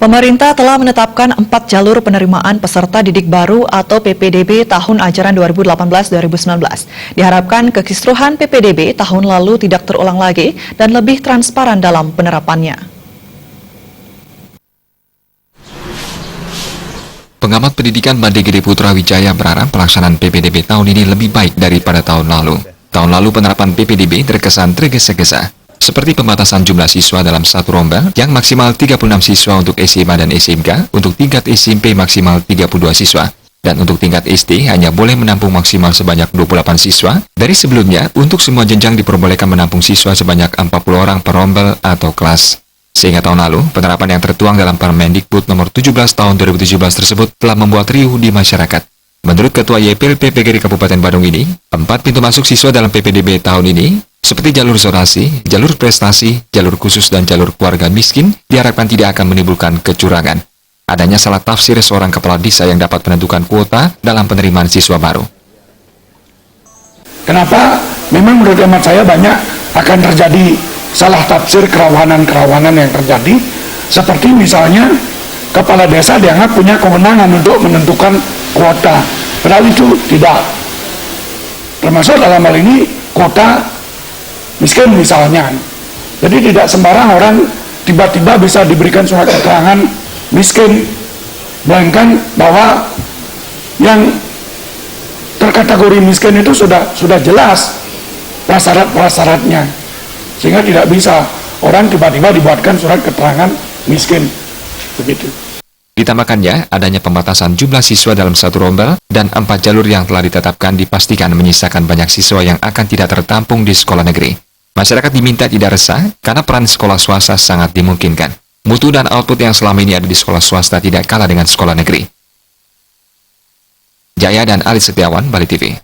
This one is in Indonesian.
Pemerintah telah menetapkan 4 jalur penerimaan peserta didik baru atau PPDB tahun ajaran 2018-2019. Diharapkan kekisruhan PPDB tahun lalu tidak terulang lagi dan lebih transparan dalam penerapannya. Pengamat pendidikan Made Gede Putra Wijaya berharap pelaksanaan PPDB tahun ini lebih baik daripada tahun lalu. Tahun lalu penerapan PPDB terkesan tergesa-gesa, seperti pembatasan jumlah siswa dalam satu rombel yang maksimal 36 siswa untuk SMA dan SMK, untuk tingkat SMP maksimal 32 siswa, dan untuk tingkat SD hanya boleh menampung maksimal sebanyak 28 siswa. Dari sebelumnya, untuk semua jenjang diperbolehkan menampung siswa sebanyak 40 orang per rombel atau kelas. Sehingga tahun lalu, penerapan yang tertuang dalam Permendikbud nomor 17 tahun 2017 tersebut telah membuat riuh di masyarakat. Menurut Ketua YPL PPGRI Kabupaten Badung ini, 4 pintu masuk siswa dalam PPDB tahun ini, seperti jalur zonasi, jalur prestasi, jalur khusus, dan jalur keluarga miskin, diharapkan tidak akan menimbulkan kecurangan. Adanya salah tafsir seorang kepala desa yang dapat menentukan kuota dalam penerimaan siswa baru. Kenapa? Memang menurut hemat saya banyak akan terjadi salah tafsir kerawanan-kerawanan yang terjadi, seperti misalnya kepala desa dianggap punya kewenangan untuk menentukan kuota, padahal itu tidak. Termasuk dalam hal ini kuota miskin misalnya. Jadi tidak sembarang orang tiba-tiba bisa diberikan surat keterangan miskin, melainkan bahwa yang terkategori miskin itu sudah jelas prasyarat-prasyaratnya, sehingga tidak bisa orang tiba-tiba dibuatkan surat keterangan miskin, begitu. Ditambahkannya, adanya pembatasan jumlah siswa dalam satu rombel dan 4 jalur yang telah ditetapkan dipastikan menyisakan banyak siswa yang akan tidak tertampung di sekolah negeri. Masyarakat diminta tidak resah karena peran sekolah swasta sangat dimungkinkan. Mutu dan output yang selama ini ada di sekolah swasta tidak kalah dengan sekolah negeri. Jaya dan Ali Setiawan, Bali TV.